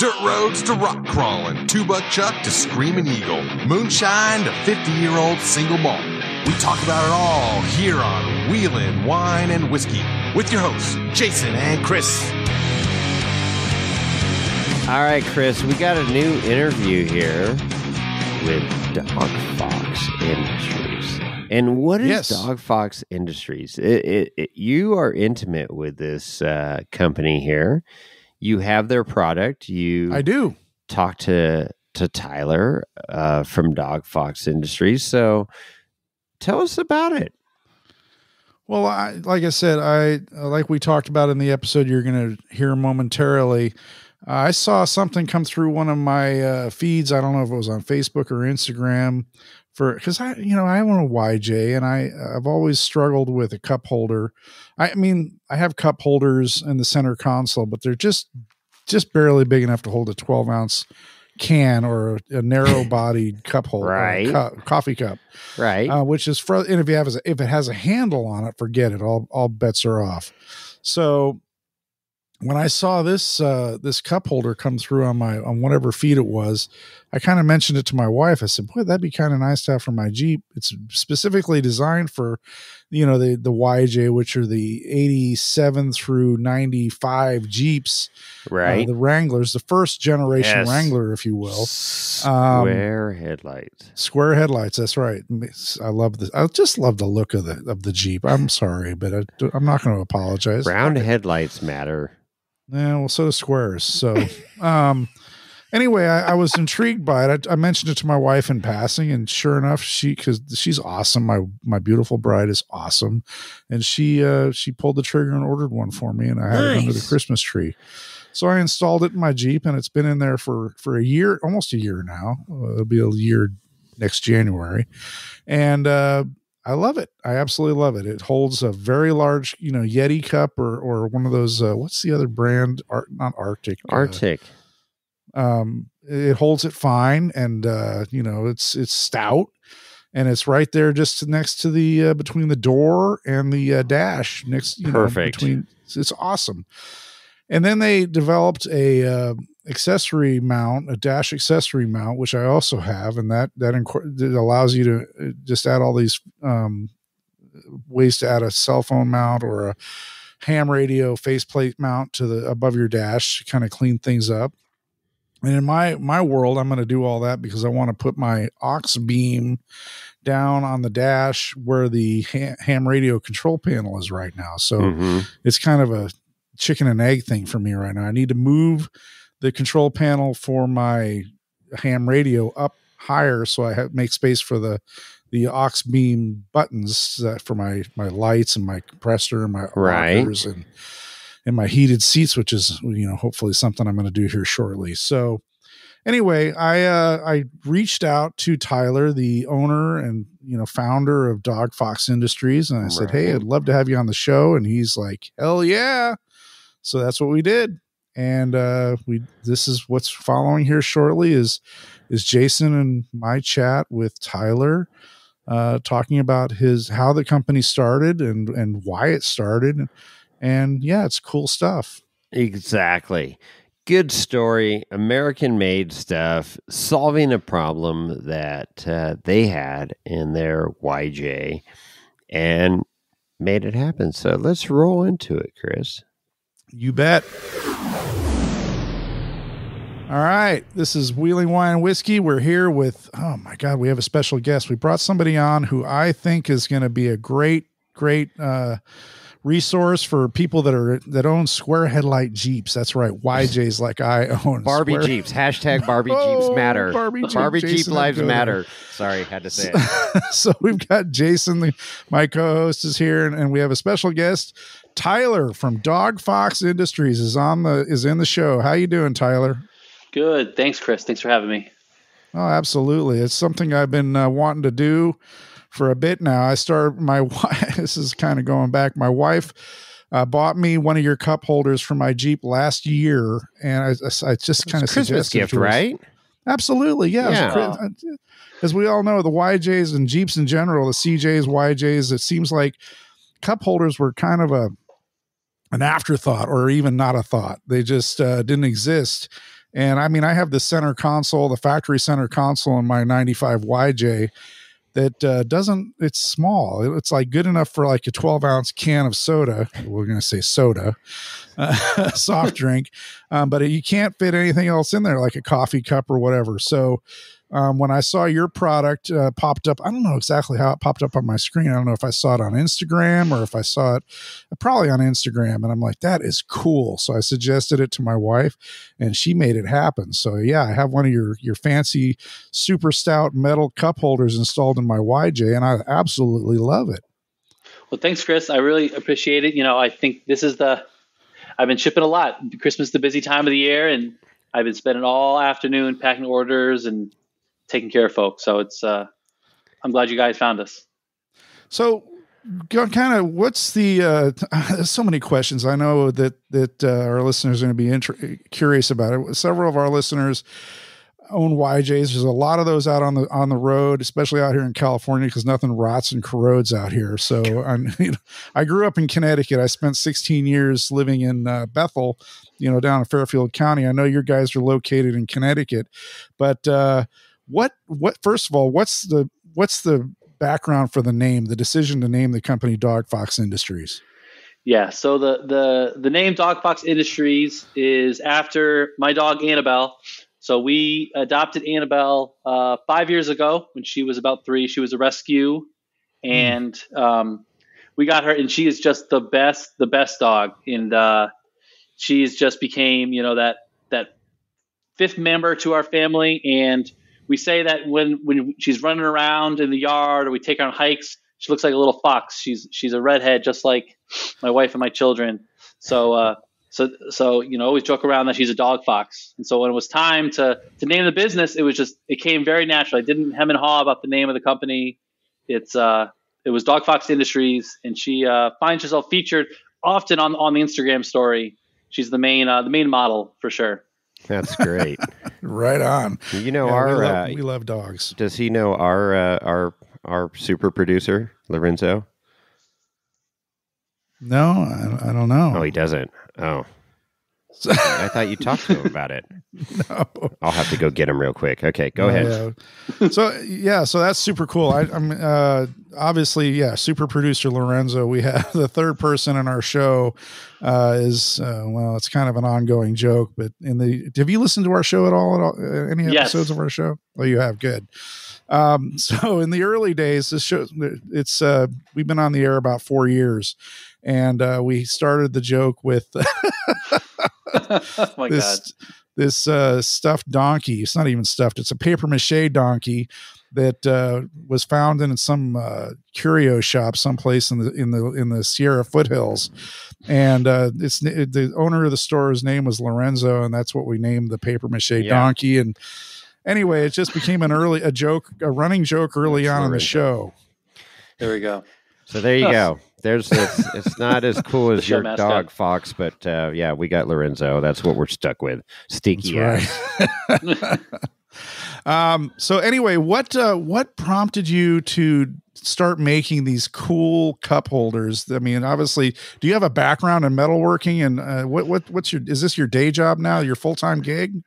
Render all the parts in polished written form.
dirt roads to rock crawling, two-buck chuck to screaming eagle, moonshine to 50-year-old single malt. We talk about it all here on Wheelin' Wine and Whiskey with your hosts, Jason and Chris. All right, Chris, we got a new interview here with DogFox Industries. And what is DogFox Industries? You are intimate with this company here. You have their product. I do. Talk to Tyler from DogFox Industries. So tell us about it. Well, like I said, like we talked about in the episode you're going to hear momentarily, I saw something come through one of my feeds. I don't know if it was on Facebook or Instagram, because I own a YJ and I've always struggled with a cup holder. I mean, I have cup holders in the center console, but they're just barely big enough to hold a 12-ounce can or a narrow bodied cup holder, right? Coffee cup, right? Which is and if it has a handle on it, forget it. All bets are off. So when I saw this cup holder come through on whatever feed it was, I kind of mentioned it to my wife. I said, boy, that'd be kind of nice to have for my Jeep. It's specifically designed for, the YJ, which are the 87 through 95 Jeeps, right? The Wranglers, the first generation Wrangler, if you will. Square headlights. That's right. I love this. I just love the look of the Jeep. I'm sorry, but I'm not going to apologize. Round headlights matter. Yeah, well, so do squares. So, anyway, I was intrigued by it. I mentioned it to my wife in passing, and sure enough, because she's awesome. My beautiful bride is awesome, and she pulled the trigger and ordered one for me, and I had it under the Christmas tree. So I installed it in my Jeep, and it's been in there for a year, almost a year now. It'll be a year next January, and I love it. I absolutely love it. It holds a very large, Yeti cup or one of those. What's the other brand? Not Arctic. Arctic. It holds it fine, and it's stout, and it's right there just next to the between the door and the dash. Perfect. It's awesome. And then they developed a accessory mount, a dash accessory mount, which I also have, and that it allows you to just add all these ways to add a cell phone mount or a ham radio faceplate mount to above your dash to kind of clean things up. And in my world, I'm going to do all that because I want to put my aux beam down on the dash where the ham radio control panel is right now. So it's kind of a chicken and egg thing for me right now. I need to move the control panel for my ham radio up higher so I make space for the aux beam buttons for my lights and my compressor and my rockers and my heated seats, which is hopefully something I'm going to do here shortly. So anyway, I reached out to Tyler, the owner and founder of DogFox Industries, and I said, hey, I'd love to have you on the show. And he's like, hell yeah. So that's what we did. And this is what's following here shortly is Jason and my chat with Tyler, talking about how the company started and why it started. And yeah, it's cool stuff. Exactly. Good story. American made stuff, solving a problem that they had in their YJ and made it happen. So let's roll into it, Chris. You bet. All right. This is Wheeling Wine and Whiskey. We're here with, oh my God, we have a special guest. We brought somebody on who I think is going to be a great resource for people that own square headlight Jeeps. That's right. YJs like I own. Barbie Jeeps. Hashtag Barbie Jeeps matter. Barbie Jeep lives matter. Sorry, had to say it. So we've got Jason, my co-host, is here, and we have a special guest. Tyler from DogFox Industries is in the show. How you doing, Tyler? Good. Thanks, Chris. Thanks for having me. Oh, absolutely. It's something I've been wanting to do for a bit now. This is kind of going back. My wife bought me one of your cup holders for my Jeep last year, and I just kind of Christmas gift, right? Absolutely, yeah. As we all know, the YJs and Jeeps in general, the CJs, YJs, it seems like cup holders were kind of an afterthought, or even not a thought. They just didn't exist. And I mean, I have the center console, the factory center console in my 95 YJ that it's small. It's like good enough for like a 12-ounce can of soda. We're going to say soda, soft drink. But you can't fit anything else in there, like a coffee cup or whatever. So when I saw your product popped up, I don't know exactly how it popped up on my screen. I don't know if I saw it on Instagram or if I saw it probably on Instagram. And I'm like, that is cool. So I suggested it to my wife and she made it happen. So yeah, I have one of your fancy super stout metal cup holders installed in my YJ and I absolutely love it. Well, thanks, Chris. I really appreciate it. I think I've been shipping a lot. Christmas is the busy time of the year and I've been spending all afternoon packing orders and taking care of folks. So I'm glad you guys found us. So kind of what's there's so many questions. I know that our listeners are going to be curious about it. Several of our listeners own YJs. There's a lot of those out on the road, especially out here in California, because nothing rots and corrodes out here. So I grew up in Connecticut. I spent 16 years living in Bethel, down in Fairfield County. I know your guys are located in Connecticut, but what first of all, what's the background for the name, the decision to name the company DogFox Industries? Yeah. So the name DogFox Industries is after my dog, Annabelle. So we adopted Annabelle 5 years ago when she was about 3. She was a rescue and we got her and she is just the best dog. And she's just became, that fifth member to our family. And we say that when she's running around in the yard or we take her on hikes, she looks like a little fox. She's a redhead, just like my wife and my children. So always joke around that she's a dog fox. And so when it was time to name the business, it came very natural. I didn't hem and haw about the name of the company. It was DogFox Industries, and she finds herself featured often on the Instagram story. She's the main model for sure. That's great. Right on. We love dogs. Does he know our super producer, Lorenzo? No, I don't know. Oh, he doesn't. Oh, I thought you talked to him about it. No, I'll have to go get him real quick. Okay, go ahead. Yeah. So that's super cool. I'm obviously, super producer Lorenzo. We have the third person in our show it's kind of an ongoing joke, but have you listened to our show at all? Any episodes of our show? Oh, you have. Good. So in the early days, this show, we've been on the air about 4 years, and we started the joke with oh my God. This stuffed donkey. It's not even stuffed. It's a paper mache donkey that was found in some curio shop someplace in the Sierra foothills, and the owner of the store's name was Lorenzo, and that's what we named the paper mache donkey. And anyway, it just became a running joke early on in the show. There we go. So there you go. It's not as cool as your mascot. dog Fox, but we got Lorenzo. That's what we're stuck with. Stinky ass. Right. So anyway, what prompted you to start making these cool cup holders? I mean, obviously, do you have a background in metalworking? And is this your day job now? Your full-time gig?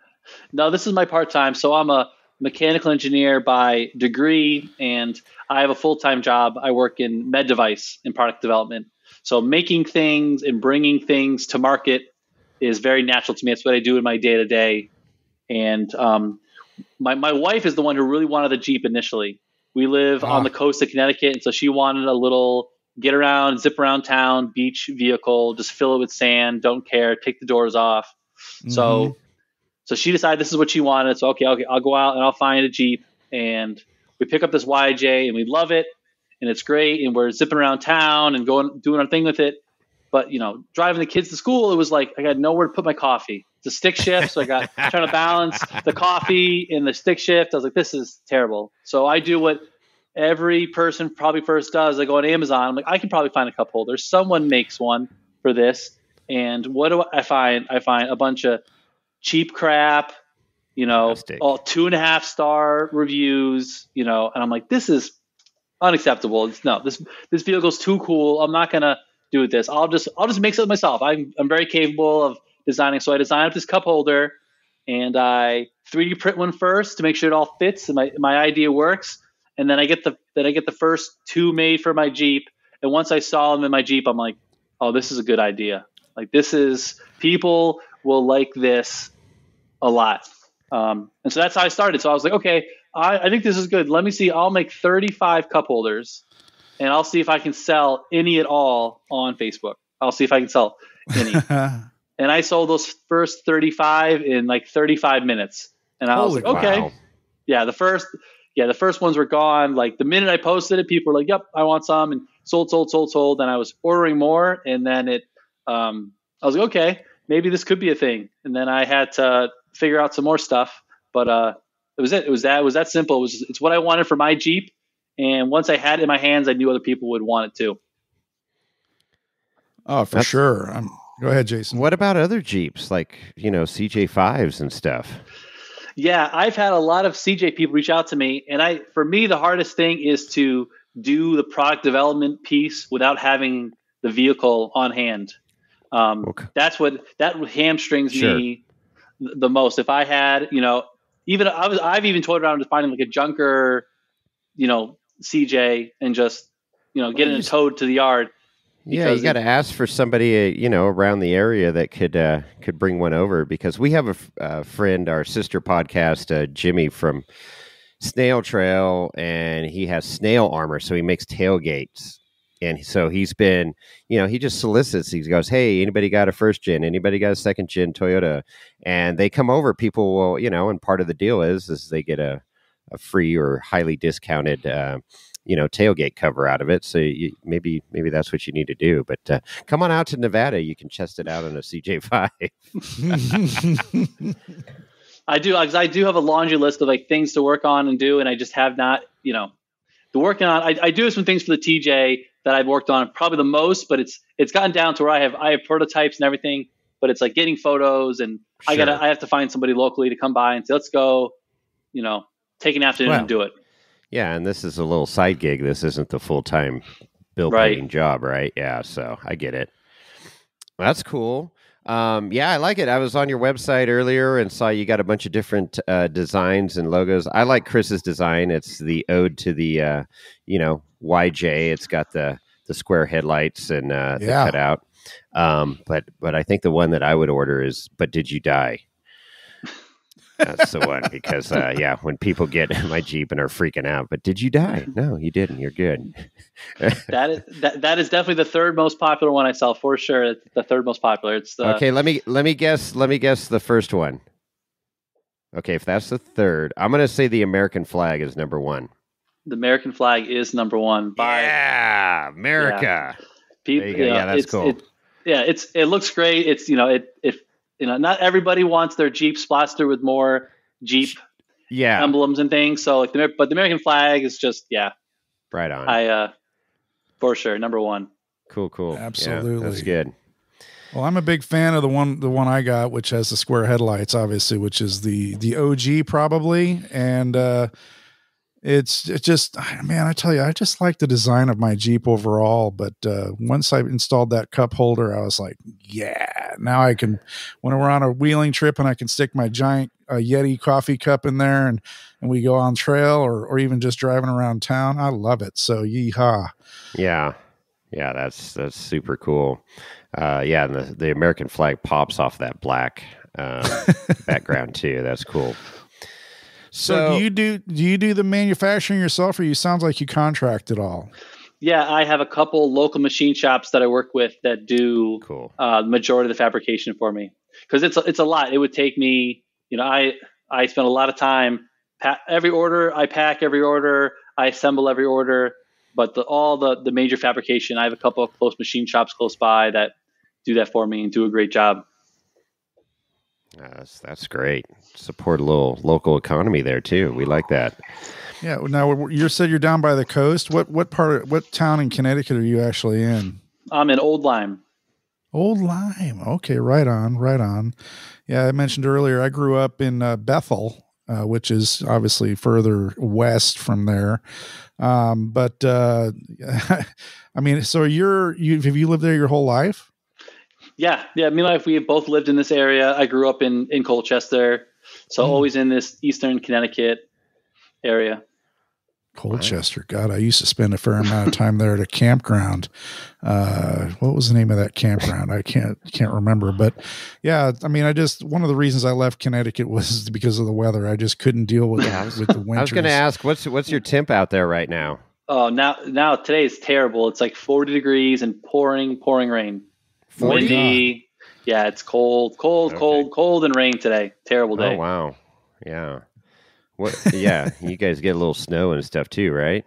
No, this is my part-time. So I'm a mechanical engineer by degree, and I have a full-time job. I work in med device and product development. So making things and bringing things to market is very natural to me. It's what I do in my day-to-day. And my wife is the one who really wanted the Jeep initially. We live on the coast of Connecticut, and so she wanted a little get around, zip around town, beach vehicle, just fill it with sand, don't care, take the doors off. Mm-hmm. So she decided this is what she wanted. So, okay, I'll go out and I'll find a Jeep. And we pick up this YJ and we love it. And it's great. And we're zipping around town and doing our thing with it. But, driving the kids to school, it was like I got nowhere to put my coffee. It's a stick shift. So I got trying to balance the coffee and the stick shift. I was like, this is terrible. So I do what every person probably first does. I go on Amazon. I'm like, I can probably find a cup holder. Someone makes one for this. And what do I find? I find a bunch of cheap crap, all 2.5-star reviews, and I'm like, this is unacceptable. This vehicle's too cool. I'm not gonna do this. I'll just make something myself. I'm very capable of designing. So I designed up this cup holder, and I 3D print one first to make sure it all fits and my idea works. And then I get the first two made for my Jeep. And once I saw them in my Jeep, I'm like, oh, this is a good idea. Like people will like this a lot. And so that's how I started. So I was like, okay, I think this is good. Let me see. I'll make 35 cup holders and I'll see if I can sell any at all on Facebook. I'll see if I can sell any. And I sold those first 35 in like 35 minutes. And I was like, okay. Wow. Yeah, the first ones were gone. Like the minute I posted it, people were like, yep, I want some, and sold. And I was ordering more. And then I was like, okay, maybe this could be a thing. And then I had to figure out some more stuff, but it was that simple. It's what I wanted for my Jeep. And once I had it in my hands, I knew other people would want it too. Oh, for sure. Go ahead, Jason. What about other Jeeps, like, CJ5s and stuff? Yeah, I've had a lot of CJ people reach out to me, and for me, the hardest thing is to do the product development piece without having the vehicle on hand. Okay. That hamstrings me the most. If I had, I've even toyed around to finding like a junker, CJ and just, getting it towed to the yard. Yeah, you got to ask for somebody, around the area that could bring one over, because we have a friend, our sister podcast, Jimmy from Snail Trail, and he has snail armor, so he makes tailgates. And so he's been, he just solicits. He goes, hey, anybody got a first gen? Anybody got a second gen Toyota? And they come over. People will, and part of the deal is they get a free or highly discounted tailgate cover out of it. So maybe that's what you need to do. But come on out to Nevada. You can test it out on a CJ5. I do, because I do have a laundry list of like things to work on and do, and I just have not, the working on. I do have some things for the TJ that I've worked on probably the most, but it's gotten down to where I have prototypes and everything, but it's like getting photos, and sure. I have to find somebody locally to come by and say, let's go, take an afternoon and do it. Yeah, and this is a little side gig. This isn't the full-time bill-paying job, right? Yeah, so I get it. That's cool. Yeah, I like it. I was on your website earlier and saw you got a bunch of different designs and logos. I like Chris's design. It's the ode to the, YJ. It's got the square headlights and the cutout. But I think the one that I would order is, but did you die? That's the one, because when people get my Jeep and are freaking out, but did you die? No, you didn't. You're good. that is definitely the third most popular one I sell, for sure. It's the third most popular. It's okay. Let me guess the first one. Okay, if that's the third, I'm going to say the American flag is number one. The American flag is number one. America. Yeah. People, there you go. Yeah, that's cool. It looks great. It's not everybody wants their Jeep splashed with more Jeep emblems and things. So but the American flag is just right on. For sure, number one. Cool. Absolutely, that's good. Well, I'm a big fan of the one I got, which has the square headlights, obviously, which is the OG probably, and it's just, man, I tell you, I just like the design of my Jeep overall. But once I installed that cup holder, I was like, yeah, now I can, when we're on a wheeling trip and I can stick my giant Yeti coffee cup in there and we go on trail or even just driving around town. I love it. So yeehaw. Yeah, that's super cool. And the American flag pops off that black background too. That's cool. So do you do the manufacturing yourself, or you sounds like you contract it all? Yeah, I have a couple local machine shops that I work with that do the majority of the fabrication for me, because it's a lot. It would take me, I spend a lot of time. Every order I pack, every order I assemble, every order. But all the major fabrication, I have a couple of close machine shops close by that do that for me and do a great job. That's great. Support a little local economy there too. We like that. Yeah. Now you said you're down by the coast. What town in Connecticut are you actually in? I'm in Old Lyme. Old Lyme. Okay. Right on. Yeah. I mentioned earlier, I grew up in Bethel, which is obviously further west from there. But I mean, so have you lived there your whole life? Yeah. Me and my wife, we have both lived in this area. I grew up in Colchester. So always in this Eastern Connecticut area. Colchester. God, I used to spend a fair amount of time there at a campground. What was the name of that campground? I can't remember, but yeah, I mean, one of the reasons I left Connecticut was because of the weather. I just couldn't deal with the winters. I was going to ask, what's your temp out there right now? Oh, now today is terrible. It's like 40 degrees and pouring rain. 40? Windy. Yeah, it's cold, and rain today. Terrible day. Oh, wow. Yeah. Yeah, you guys get a little snow and stuff too, right?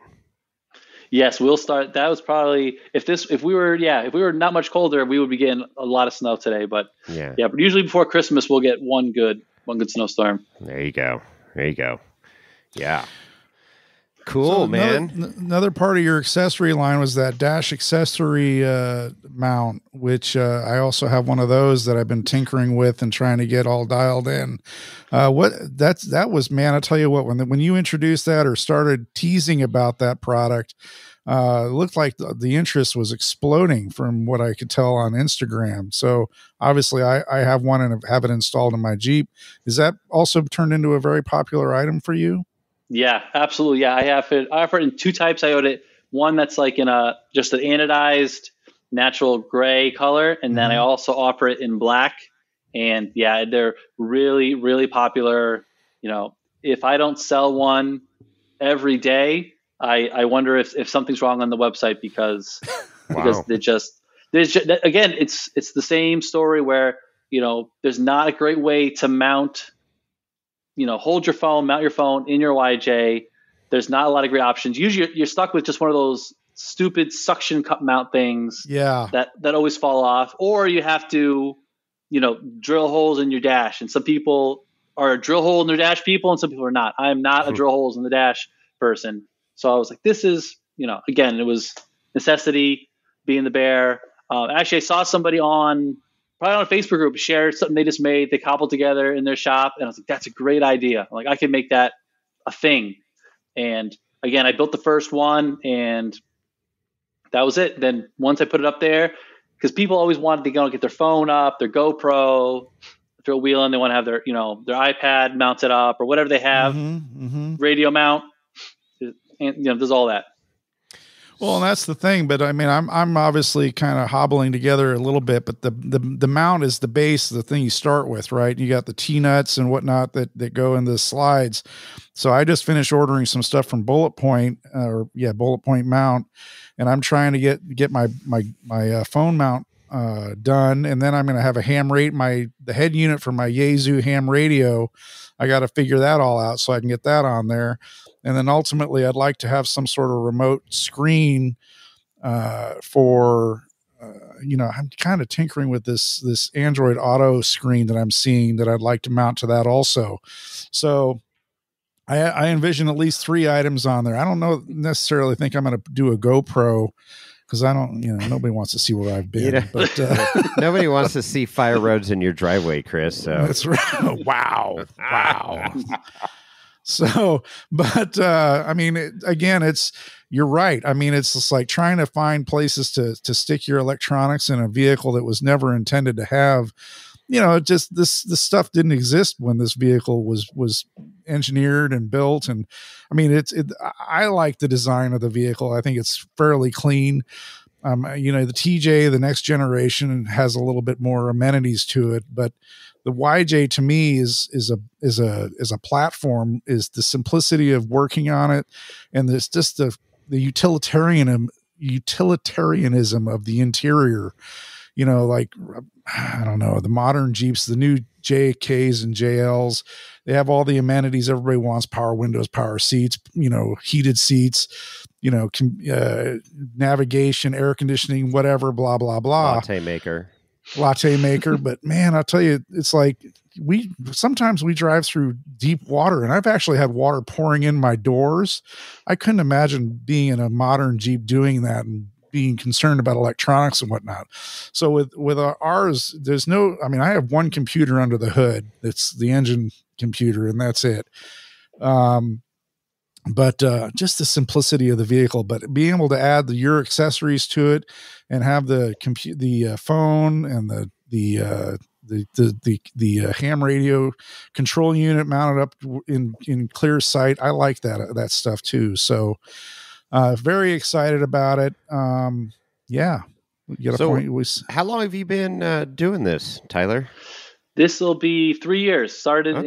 Yes, we'll start. That was probably if we were not much colder, we would be getting a lot of snow today. But but usually before Christmas, we'll get one good snowstorm. There you go. Yeah. Cool, so man. Another part of your accessory line was that dash accessory mount, which I also have one of those that I've been tinkering with and trying to get all dialed in. That was, man, I tell you what, when you introduced that or started teasing about that product, it looked like the interest was exploding from what I could tell on Instagram. So obviously I have one and have it installed in my Jeep. Is that also turned into a very popular item for you? Yeah, absolutely. Yeah, I offer it in two types. I ordered one that's like in just an anodized natural gray color, and then I also offer it in black. And yeah, they're really, really popular. You know, if I don't sell one every day, I wonder if something's wrong on the website because again, it's the same story where, you know, there's not a great way to mount. You know, hold your phone, mount your phone in your YJ. There's not a lot of great options. Usually you're stuck with just one of those stupid suction cup mount things that always fall off. Or you have to, you know, drill holes in your dash. And some people are a drill hole in their dash people and some people are not. I am not a drill holes in the dash person. So I was like, this is, you know, again, it was necessity, being the bear. Actually, I saw somebody probably on a Facebook group, shared something they just made, they cobbled together in their shop. And I was like, that's a great idea. Like, I can make that a thing. And again, I built the first one and that was it. Then once I put it up there, because people always wanted to go get their phone up, their GoPro, throw a wheel in, they want to have their, you know, their iPad mounted up or whatever they have, radio mount, and, you know, there's all that. Well, and that's the thing, but I mean, I'm obviously kind of hobbling together a little bit, but the mount is the base, the thing you start with, right? You got the T-nuts and whatnot that go in the slides. So I just finished ordering some stuff from Bullet Point mount, and I'm trying to get my phone mount done, and then I'm going to have a ham rate the head unit for my Yaesu ham radio. I got to figure that all out so I can get that on there. And then ultimately I'd like to have some sort of remote screen for, you know, I'm kind of tinkering with this Android Auto screen that I'm seeing that I'd like to mount to that also. So I envision at least 3 items on there. I don't necessarily think I'm going to do a GoPro because I don't, you know, nobody wants to see where I've been. You know, but nobody wants to see fire roads in your driveway, Chris. So that's right. Wow. So, but I mean, you're right. I mean, it's just like trying to find places to stick your electronics in a vehicle that was never intended to have. You know, just this stuff didn't exist when this vehicle was engineered and built. And I mean, I like the design of the vehicle. I think it's fairly clean. You know, the TJ, the next generation, has a little bit more amenities to it, but the YJ to me is a platform, is the simplicity of working on it, and this just the utilitarianism of the interior. You know, like, I don't know, the modern Jeeps, the new JKs and JLs, they have all the amenities everybody wants: power windows, power seats, you know, heated seats, you know, navigation, air conditioning, whatever, blah, blah, blah. Latte maker. But man, I'll tell you, it's like sometimes we drive through deep water, and I've actually had water pouring in my doors. I couldn't imagine being in a modern Jeep doing that and being concerned about electronics and whatnot. So with ours, there's I mean, I have one computer under the hood. It's the engine computer, and that's it. But just the simplicity of the vehicle, but being able to add your accessories to it and have the phone and the the ham radio control unit mounted up in clear sight. I like that stuff too. So very excited about it. Yeah. How long have you been doing this, Tyler? This will be 3 years. Started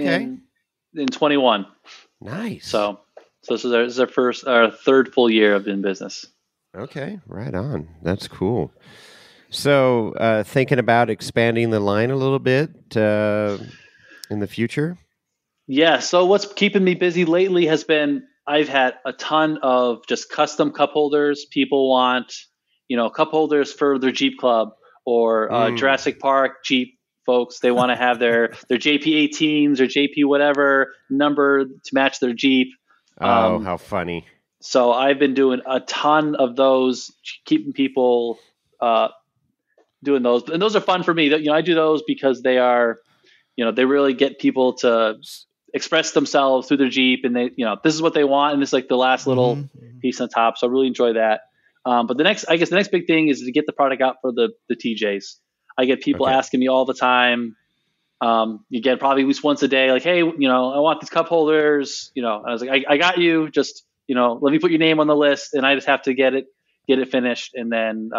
in 21. Nice. So this is our third full year of in business. Okay, right on. That's cool. So thinking about expanding the line a little bit in the future? Yeah. So what's keeping me busy lately has been I've had a ton of just custom cup holders. People want, cup holders for their Jeep club or Jurassic Park Jeep folks. They want to have their JP18s or JP whatever number to match their Jeep. Oh, how funny. So I've been doing a ton of those, keeping people doing those. And those are fun for me. I do those because they are, they really get people to express themselves through their Jeep, and they, this is what they want. And it's like the last little piece on top. So I really enjoy that. But the next big thing is to get the product out for the TJs. I get people asking me all the time. You get probably at least once a day, like, hey, I want these cup holders, and I was like, I got you, just, let me put your name on the list, and I just have to get it finished. And then,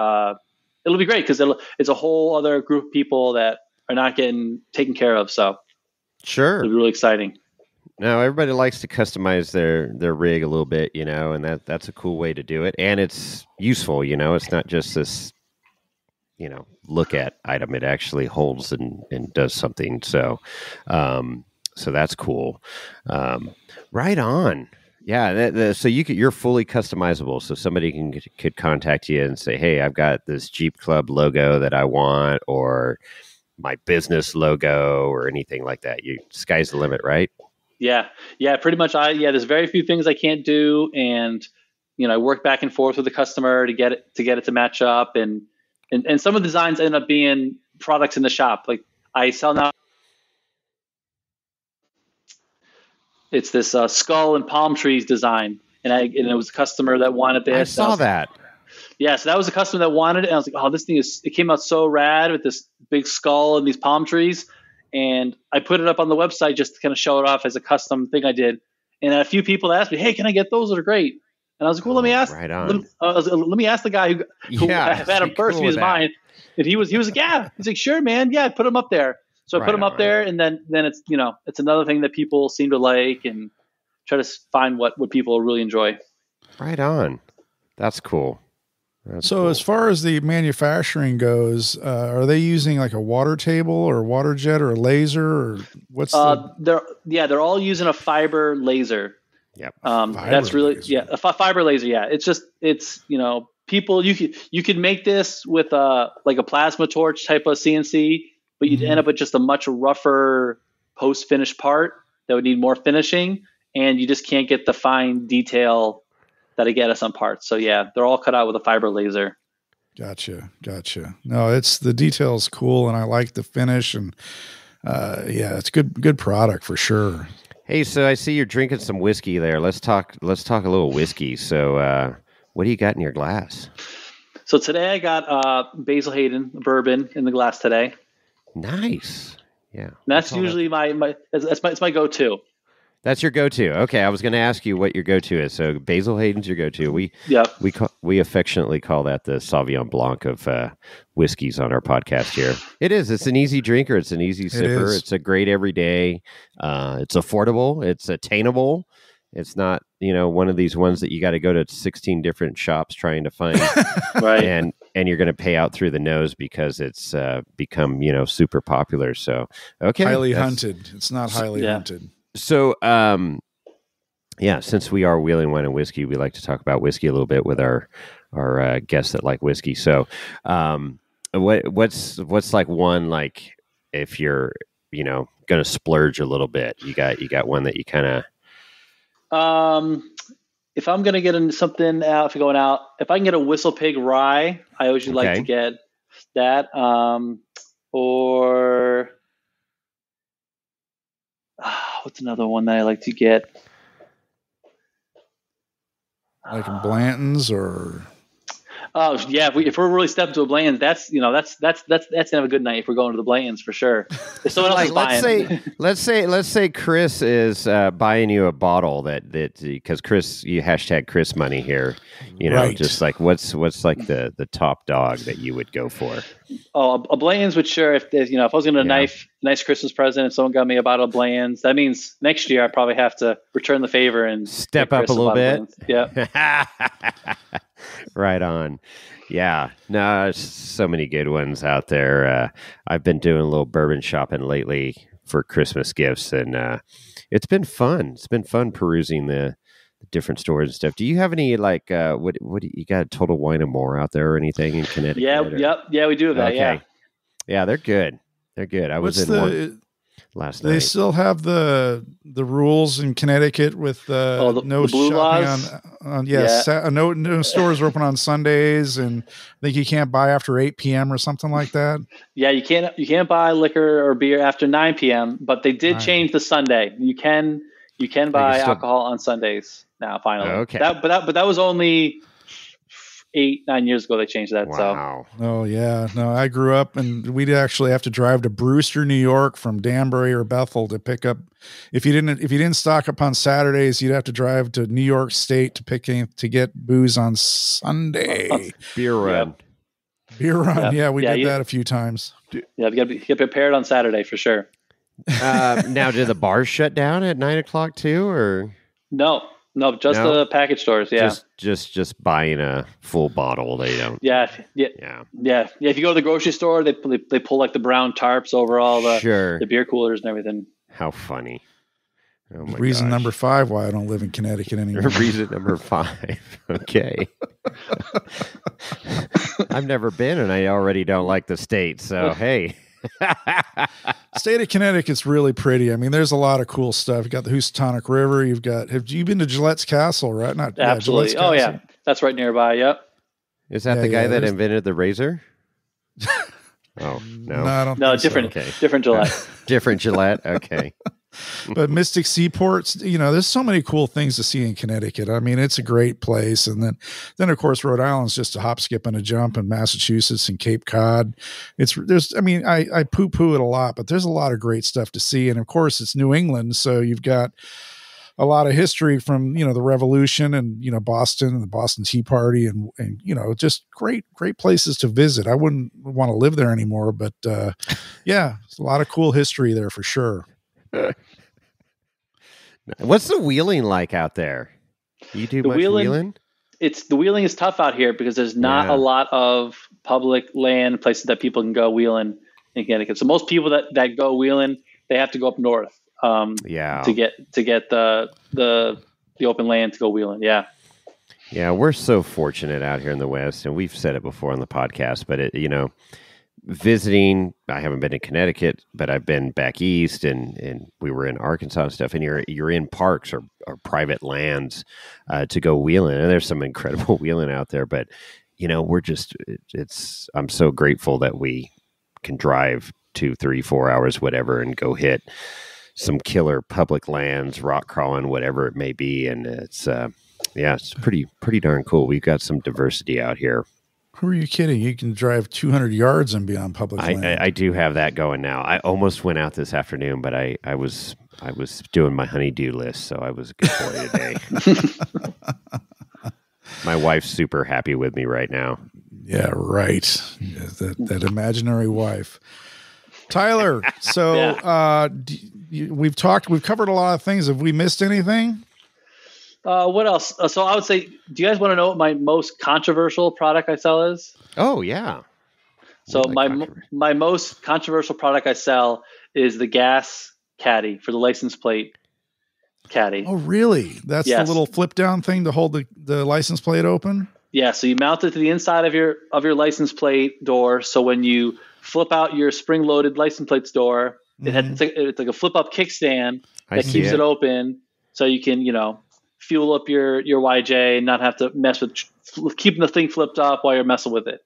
it'll be great because it's a whole other group of people that are not getting taken care of. So sure. It'll be really exciting. Now, everybody likes to customize their rig a little bit, and that's a cool way to do it. And it's useful, it's not just this, look at item. It actually holds and does something. So, so that's cool. Right on. Yeah. So you're fully customizable. So somebody could contact you and say, hey, I've got this Jeep Club logo that I want, or my business logo, or anything like that. Sky's the limit, right? Yeah. Pretty much. There's very few things I can't do. And, I work back and forth with the customer to get it to match up. And some of the designs end up being products in the shop. Like I sell now. It's this skull and palm trees design, and it was a customer that wanted this. I saw that. Yeah, so that was a customer that wanted it, and I was like, "Oh, this thing it came out so rad with this big skull and these palm trees." And I put it up on the website just to kind of show it off as a custom thing I did. And a few people asked me, "Hey, can I get those? Those are great." And I was like, "Well, let me ask. Right on. Let me ask the guy who had them first in his mind." And he was like, "Yeah." He's like, "Sure, man. Yeah, put them up there." So I put them up there, and then it's it's another thing that people seem to like, and try to find what people really enjoy. Right on. That's cool. So as far as the manufacturing goes, are they using like a water table or water jet or a laser, or what's they're all using a fiber laser. Yep. That's really laser. A fiber laser. Yeah. It's people, you could make this with like a plasma torch type of CNC, but you'd end up with just a much rougher post finished part that would need more finishing, and you just can't get the fine detail that I get at some parts. So yeah, they're all cut out with a fiber laser. Gotcha. No, it's the detail's cool, and I like the finish, and it's good product for sure. Hey, so I see you're drinking some whiskey there. Let's talk a little whiskey. So what do you got in your glass? So today I got Basil Hayden bourbon in the glass today. Nice. Yeah. And that's usually it's my go-to. That's your go-to. Okay, I was going to ask you what your go-to is. So Basil Hayden's your go-to. We affectionately call that the Sauvignon Blanc of whiskeys on our podcast here. It is. It's an easy drinker. It's an easy sipper. It's a great everyday. It's affordable. It's attainable. It's not, one of these ones that you got to go to 16 different shops trying to find. Right. And you're going to pay out through the nose because it's become, super popular. So, okay. Highly hunted. It's not highly hunted. So, since we are Wheeling Wine and Whiskey, we like to talk about whiskey a little bit with our guests that like whiskey. So, what's like one, like if you're, going to splurge a little bit, you got one that you kind of, if I'm going to get something out, if you're going out, if I can get a Whistle Pig rye, I always like to get that. Or what's another one that I like to get? Like Blanton's or? Oh yeah, if we're really stepping to a Bland's, that's gonna have a good night if we're going to the Bland's for sure. If someone else is buying, let's say Chris is buying you a bottle that because Chris, you hashtag Chris money here, right. Just like what's like the top dog that you would go for? Oh, a Bland's would sure. If there's, if I was gonna nice Christmas present and someone got me a bottle of Bland's, that means next year I probably have to return the favor and step up a little bit. Yeah. Right on. Yeah. No, there's so many good ones out there. I've been doing a little bourbon shopping lately for Christmas gifts, and it's been fun. It's been fun perusing the different stores and stuff. Do you have any what you got, Total Wine and More out there or anything in Connecticut? Yeah, we do have that. Okay. Yeah, they're good. They're good. I was in one last night. They still have the rules in Connecticut with no the blue shopping laws? No stores are open on Sundays, and I think you can't buy after 8 p.m. or something like that. Yeah, you can't buy liquor or beer after 9 p.m. But they did change the Sunday. You can buy alcohol on Sundays now. Finally, okay. But that was only 8-9 years ago they changed that. Wow. So. Oh yeah, no, I grew up and we'd actually have to drive to Brewster, New York from Danbury or Bethel to pick up. If you didn't stock up on Saturdays, you'd have to drive to New York State to get booze on Sunday. Beer run. Beer run. Yeah, we did that a few times. Yeah, you got to get prepared on Saturday for sure. Now, do the bars shut down at 9 o'clock too, or no? Just the package stores. Yeah, just buying a full bottle. They don't. Yeah. If you go to the grocery store, they pull like the brown tarps over all the beer coolers and everything. How funny! Oh my Reason gosh. number 5 why I don't live in Connecticut anymore. Reason number 5. Okay. I've never been, and I already don't like the state. So hey. State of Connecticut's really pretty. I mean, there's a lot of cool stuff. You got the Housatonic River. Have you been to Gillette's Castle, right? Absolutely. Yeah, yeah. That's right nearby. Yep. Is that the guy that invented the razor? Oh, no. No, I don't think different. So. Okay. Different Gillette. Different Gillette. Okay. But Mystic Seaports, there's so many cool things to see in Connecticut. I mean, it's a great place. And then of course, Rhode Island's just a hop, skip, and a jump, and Massachusetts and Cape Cod. I poo-poo it a lot, but there's a lot of great stuff to see. And of course, it's New England. So you've got a lot of history from, the Revolution and, Boston and the Boston Tea Party and just great places to visit. I wouldn't want to live there anymore, but yeah, it's a lot of cool history there for sure. What's the wheeling like out there? You do much wheeling? The wheeling is tough out here because there's not a lot of public land places that people can go wheeling in Connecticut. So most people that go wheeling, they have to go up north to get the open land to go wheeling. Yeah. Yeah, we're so fortunate out here in the West, and we've said it before on the podcast, but visiting, I haven't been in Connecticut, but I've been back east, and we were in Arkansas and stuff, and you're in parks or private lands to go wheeling, and there's some incredible wheeling out there, but I'm so grateful that we can drive 2, 3, 4 hours, whatever, and go hit some killer public lands, rock crawling, whatever it may be, and it's pretty darn cool. We've got some diversity out here. Who are you kidding? You can drive 200 yards and be on public land. I do have that going now. I almost went out this afternoon, but I was doing my honey-do list, so I was a good boy today. My wife's super happy with me right now. Yeah, right. That imaginary wife. Tyler, so we've covered a lot of things. Have we missed anything? What else? So I would say, do you guys want to know what my most controversial product I sell is? Oh, yeah. So my most controversial product I sell is the gas caddy for the license plate caddy. Oh, really? That's the little flip down thing to hold the license plate open? Yeah. So you mount it to the inside of your license plate door. So when you flip out your spring loaded license plate door, it's like a flip up kickstand that keeps it open. So you can, fuel up your YJ and not have to mess with keeping the thing flipped up while you're messing with it.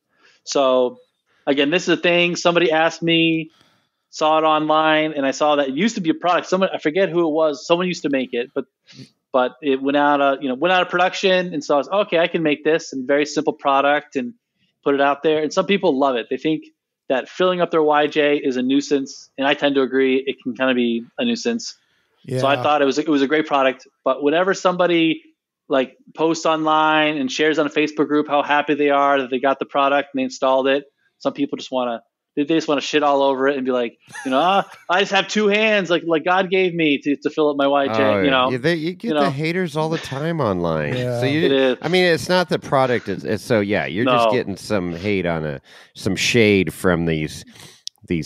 So again, this is a thing somebody asked me, saw it online, and I saw that it used to be a product. I forget who it was. Someone used to make it, but but it went out of production. And so I was, okay, I can make this and very simple product and put it out there. And some people love it. They think that filling up their YJ is a nuisance. And I tend to agree. It can kind of be a nuisance. Yeah. So I thought it was a great product, but whenever somebody like posts online and shares on a Facebook group how happy they are that they got the product and they installed it, some people just want to shit all over it and be like, I just have two hands like God gave me to fill up my YJ. You get the haters all the time online. Yeah. So it's not the product. It's so you're just getting some hate some shade from these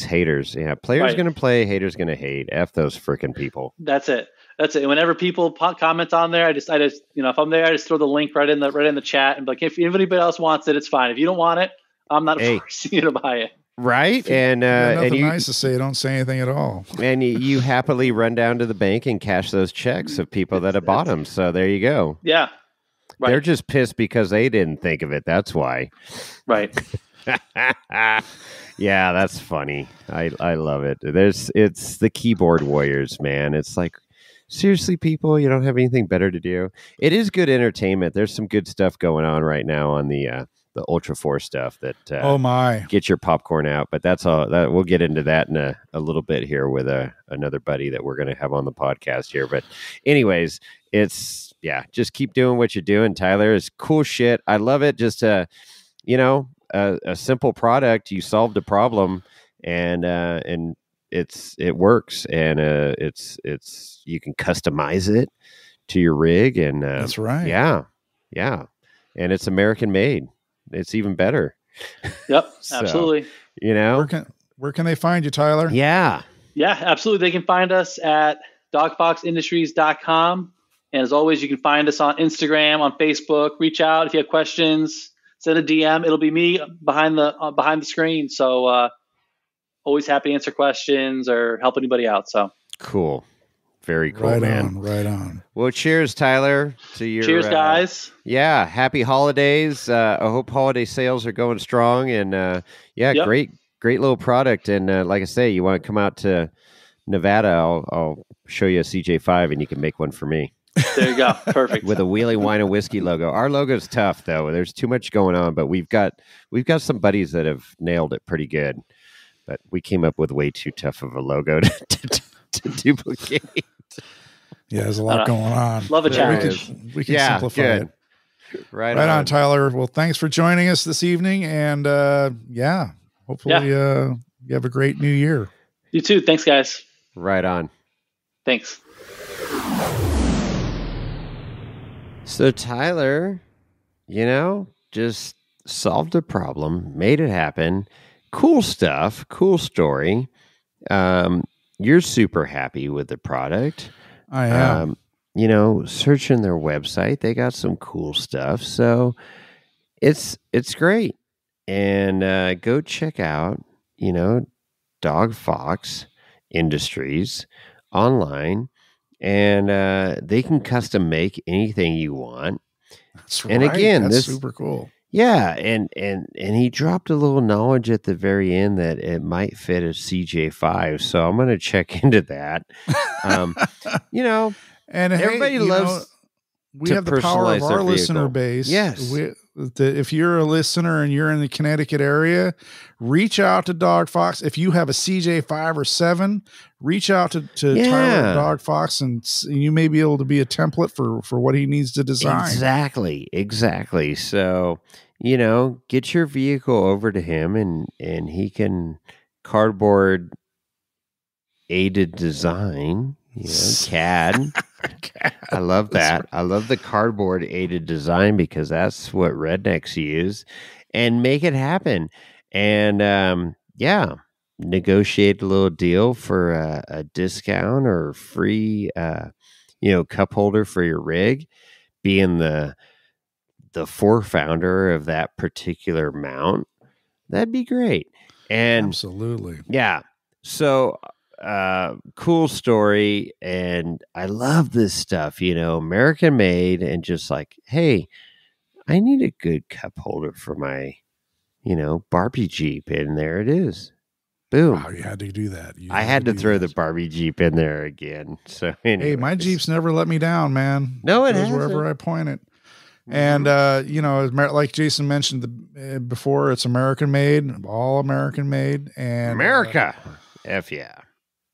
haters. Yeah, players going to play, haters going to hate. F those freaking people. That's it. Whenever people comment on there, I just if I'm there, I just throw the link right in the chat and be like, if anybody else wants it, it's fine. If you don't want it, I'm not forcing you to buy it. Right. And nothing nice to say. Don't say anything at all. And you happily run down to the bank and cash those checks of people that have bought them. So there you go. Yeah. Right. They're just pissed because they didn't think of it. That's why. Right. Yeah, that's funny. I love it. It's the keyboard warriors, man. It's like, seriously, people, you don't have anything better to do. It is good entertainment. There's some good stuff going on right now on the Ultra 4 stuff that get your popcorn out. But that's all. We'll get into that in a little bit here with another buddy that we're going to have on the podcast here. But anyways, just keep doing what you're doing, Tyler. It's cool shit. I love it. Just a simple product. You solved a problem, and it works, and it's you can customize it to your rig, and that's right. Yeah, and it's American made. It's even better. Yep, absolutely. Where can they find you, Tyler? Yeah, absolutely. They can find us at dogfoxindustries.com, and as always, you can find us on Instagram, on Facebook. Reach out if you have questions. Send a DM. It'll be me behind the screen. So always happy to answer questions or help anybody out. So cool. Very cool, man. Right on. Well, cheers, Tyler. To your cheers, guys. Yeah, happy holidays. I hope holiday sales are going strong. And great little product. And like I say, you want to come out to Nevada, I'll show you a CJ5 and you can make one for me. There you go. Perfect. With a Wheelie Wine and Whiskey logo. Our logo's tough though. There's too much going on, but we've got some buddies that have nailed it pretty good. But we came up with way too tough of a logo to duplicate. Yeah, there's a lot going on. Love a challenge. We can simplify it. Right on, Tyler. Well, thanks for joining us this evening, and hopefully you have a great new year. You too. Thanks, guys. Right on. Thanks. So Tyler, just solved a problem, made it happen. Cool stuff, cool story. You're super happy with the product. I am. Searching their website, they got some cool stuff. So it's great. And go check out, DogFox Industries online. And they can custom make anything you want. That's right. And again, that's this super cool. Yeah, and he dropped a little knowledge at the very end that it might fit a CJ5. So I'm going to check into that. And everybody loves. We have the power of our listener base. Yes. If you're a listener and you're in the Connecticut area, reach out to DogFox. If you have a CJ5 or 7, reach out to Tyler at DogFox, and you may be able to be a template for what he needs to design. Exactly. So, get your vehicle over to him, and he can cardboard aided design. CAD. I love that. I love the cardboard aided design because that's what rednecks use, and make it happen. And negotiate a little deal for a discount or free, cup holder for your rig, being the founder of that particular mount. That'd be great. And absolutely. Yeah. So, cool story, and I love this stuff, American made, and just like, hey, I need a good cup holder for my, Barbie Jeep, and there it is. Boom. Wow, you had to do that. I had to throw the Barbie Jeep in there again. So anyways. Hey, my Jeep's never let me down, man. No, it hasn't. Wherever I point it. And, you know, like Jason mentioned before, it's American made, all American made. And America. F yeah.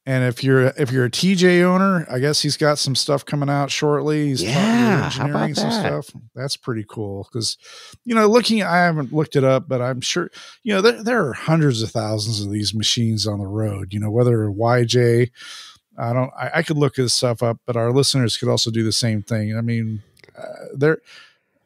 And if you're a TJ owner, I guess he's got some stuff coming out shortly. He's engineering some stuff. That's pretty cool. Because, you know, I haven't looked it up, but I'm sure, you know, there are hundreds of thousands of these machines on the road, you know, whether YJ, I could look this stuff up, but our listeners could also do the same thing. I mean,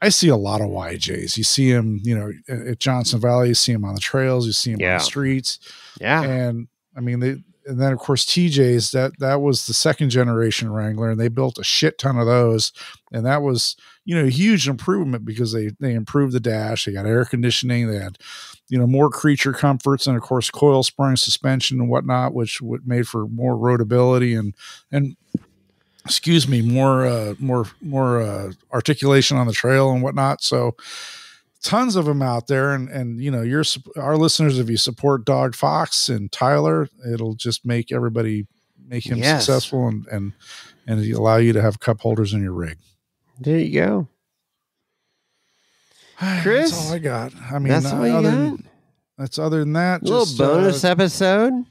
I see a lot of YJs. You see them, you know, at Johnson Valley, you see them on the trails, you see them on the streets. Yeah. And I mean, and then of course TJ's that was the second generation Wrangler, and they built a shit ton of those, and that was, you know, a huge improvement because they improved the dash, they got air conditioning, they had, you know, more creature comforts, and of course coil spring suspension and whatnot, which made for more roadability and excuse me, more articulation on the trail and whatnot. So tons of them out there, and you know, our listeners, if you support DogFox and Tyler, it'll just make him successful and allow you to have cup holders in your rig. There you go, Chris. That's all I got. I mean, that's all you got. That's other than that, a little bonus episode,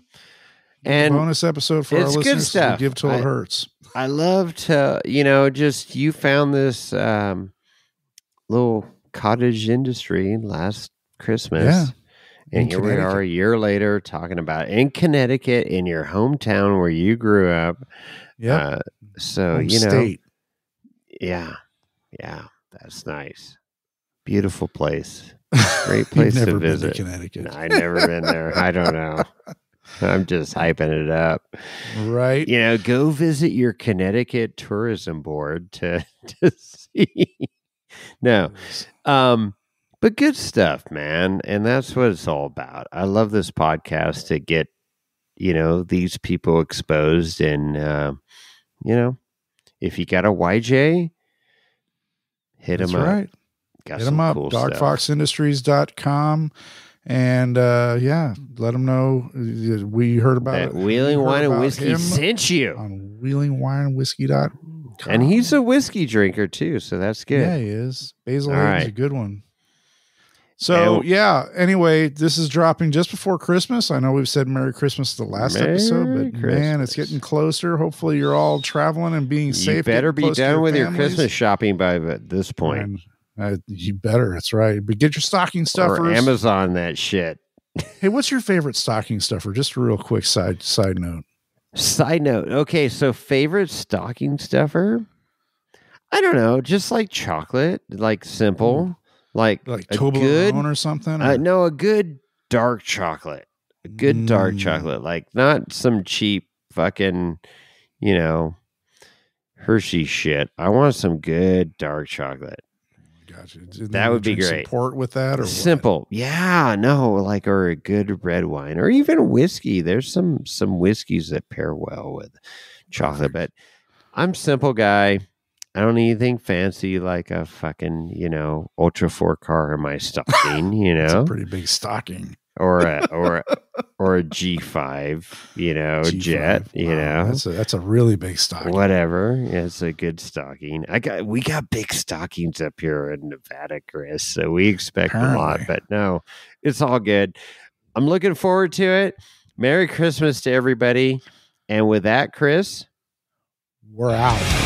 and bonus episode for our listeners. Good stuff. So give till it hurts. I love to, you know, just you found this little cottage industry last Christmas. Yeah. And here we are a year later talking about it in Connecticut, in your hometown where you grew up. Yeah. So, home you know, state. Yeah. That's nice. Beautiful place. Great place to visit. Been to Connecticut. No, I've never been there. I don't know. I'm just hyping it up. Right. You know, go visit your Connecticut Tourism Board to see. No. But good stuff, man. And that's what it's all about. I love this podcast to get, you know, these people exposed. And, you know, if you got a YJ, hit them up. Right. Got hit them up. Cool DogFoxIndustries.com. And let them know we heard about that Wheeling Wine and Whiskey sent you on wheelingwineandwhiskey.com. And he's a whiskey drinker too, so that's good. Yeah, he is. Basil is a good one. So anyway, this is dropping just before Christmas. I know we've said Merry Christmas the last episode, but man, it's getting closer. Hopefully you're all traveling and being safe. You better be done with your Christmas shopping by this point. You better. That's right. But get your stocking stuffers. Or Amazon that shit. Hey, what's your favorite stocking stuffer? Just a real quick side note. Side note. Okay, so favorite stocking stuffer? I don't know. Just like chocolate, like simple, like Toblerone or something. No, a good dark chocolate. A good dark chocolate, like not some cheap fucking, you know, Hershey shit. I want some good dark chocolate. Gotcha. That would be great. Support with that, or simple, what? Yeah, no, like or a good red wine, or even whiskey. There's some whiskeys that pair well with chocolate. But I'm a simple guy. I don't need anything fancy like a fucking, you know, Ultra 4 car in my stocking. You know, it's a pretty big stocking. Or a G5, you know, G5. Jet, you know. That's a really big stocking. Whatever. It's a good stocking. We got big stockings up here in Nevada, Chris. So we expect a lot, but no, it's all good. I'm looking forward to it. Merry Christmas to everybody. And with that, Chris, we're out.